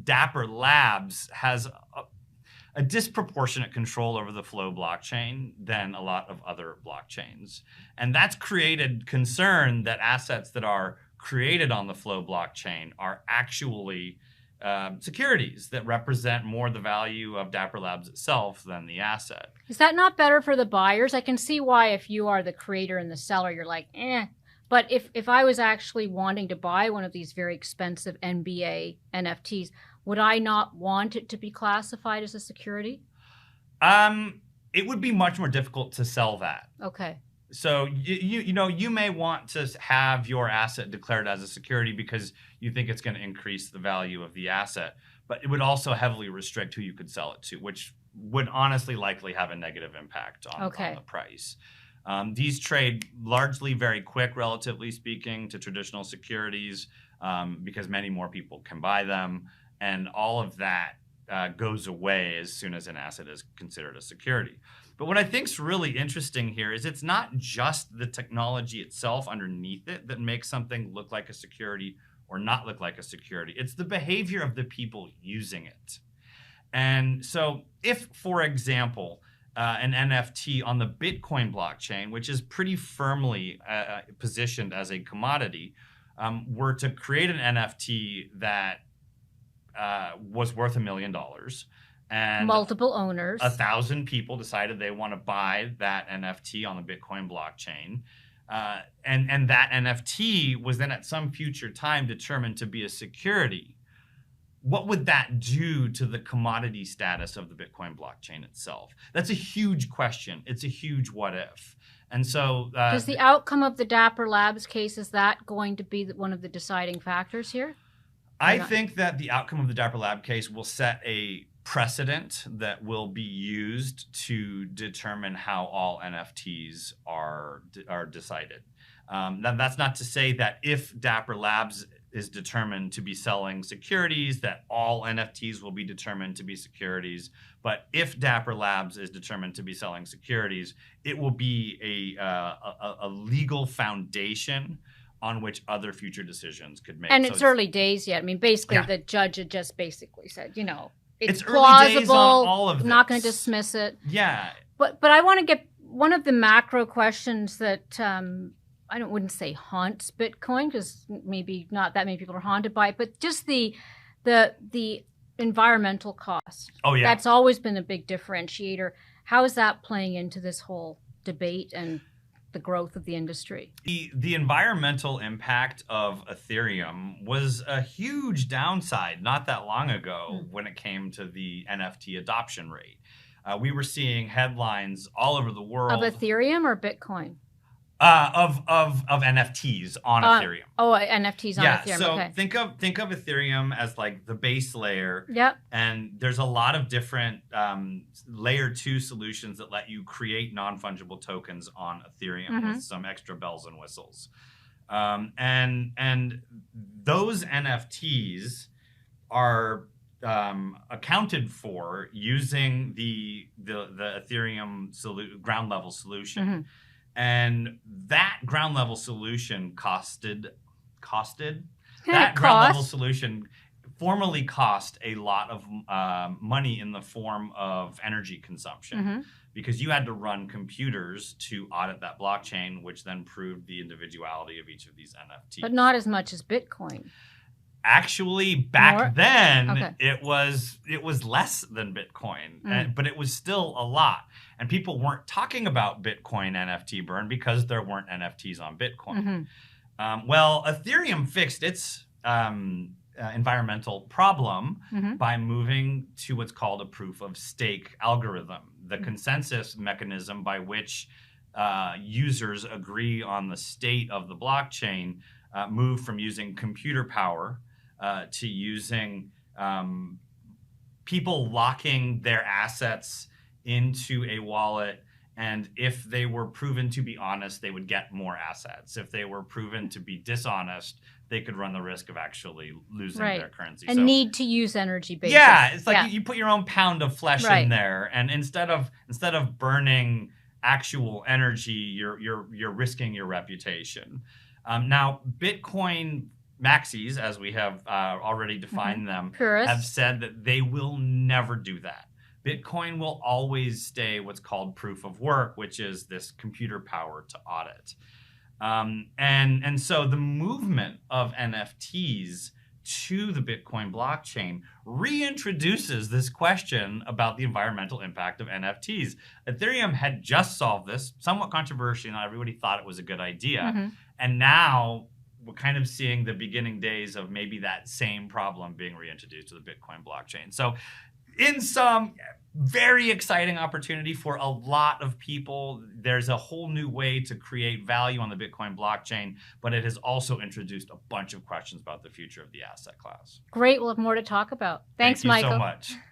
Dapper Labs has a disproportionate control over the Flow blockchain than a lot of other blockchains. And that's created concern that assets that are created on the Flow blockchain are actually securities that represent more the value of Dapper Labs itself than the asset. Is that not better for the buyers? I can see why if you are the creator and the seller, you're like, eh. But if I was actually wanting to buy one of these very expensive NBA NFTs, would I not want it to be classified as a security? It would be much more difficult to sell that. Okay. So you may want to have your asset declared as a security because you think it's going to increase the value of the asset, but it would also heavily restrict who you could sell it to, which would honestly likely have a negative impact on the price. These trade largely very quick, relatively speaking, to traditional securities because many more people can buy them, and all of that goes away as soon as an asset is considered a security. But what I think is really interesting here is it's not just the technology itself underneath it that makes something look like a security or not look like a security. It's the behavior of the people using it. And so if, for example, an NFT on the Bitcoin blockchain, which is pretty firmly positioned as a commodity, were to create an NFT that was worth $1 million, and multiple owners, 1,000 people decided they want to buy that NFT on the Bitcoin blockchain, and that NFT was then at some future time determined to be a security. What would that do to the commodity status of the Bitcoin blockchain itself? That's a huge question. It's a huge what if. And so does the outcome of the Dapper Labs case, is that going to be one of the deciding factors here? I think that the outcome of the Dapper Lab case will set a precedent that will be used to determine how all NFTs are decided. That's not to say that if Dapper Labs is determined to be selling securities, that all NFTs will be determined to be securities. But if Dapper Labs is determined to be selling securities, it will be a legal foundation on which other future decisions could make. And it's early days yet. I mean, basically, the judge had just basically said, it's early plausible, days on all of this. Not going to dismiss it. Yeah. But I want to get one of the macro questions that I wouldn't say haunts Bitcoin, because maybe not that many people are haunted by it, but just the environmental cost. Oh, yeah. That's always been a big differentiator. How is that playing into this whole debate and the growth of the industry? The environmental impact of Ethereum was a huge downside not that long ago when it came to the NFT adoption rate. We were seeing headlines all over the world. Of Ethereum or Bitcoin? Of NFTs on Ethereum. Oh, NFTs on Ethereum. Yeah, so okay. think of Ethereum as like the base layer. Yep. And there's a lot of different layer 2 solutions that let you create non-fungible tokens on Ethereum with some extra bells and whistles. And those NFTs are accounted for using the Ethereum ground level solution. And that ground level solution formerly cost a lot of money in the form of energy consumption because you had to run computers to audit that blockchain, which then proved the individuality of each of these NFTs. But not as much as Bitcoin. Actually, back then, it was less than Bitcoin, but it was still a lot. And people weren't talking about Bitcoin NFT burn because there weren't NFTs on Bitcoin. Well, Ethereum fixed its environmental problem by moving to what's called a proof of stake algorithm, the consensus mechanism by which users agree on the state of the blockchain, moved from using computer power to using people locking their assets into a wallet. And if they were proven to be honest, they would get more assets. If they were proven to be dishonest, they could run the risk of actually losing their currency. And need to use energy basis. Yeah, it's like you put your own pound of flesh in there, and instead of burning actual energy, you're risking your reputation. Now, Bitcoin maxis, as we have already defined them, Purists. have said that they will never do that. Bitcoin will always stay what's called proof of work, which is this computer power to audit. And so the movement of NFTs to the Bitcoin blockchain reintroduces this question about the environmental impact of NFTs. Ethereum had just solved this, somewhat controversially, not everybody thought it was a good idea. And now we're kind of seeing the beginning days of maybe that same problem being reintroduced to the Bitcoin blockchain. So in some very exciting opportunity for a lot of people. There's a whole new way to create value on the Bitcoin blockchain, but it has also introduced a bunch of questions about the future of the asset class. Great. We'll have more to talk about. Thanks, Michael. Thank you so much.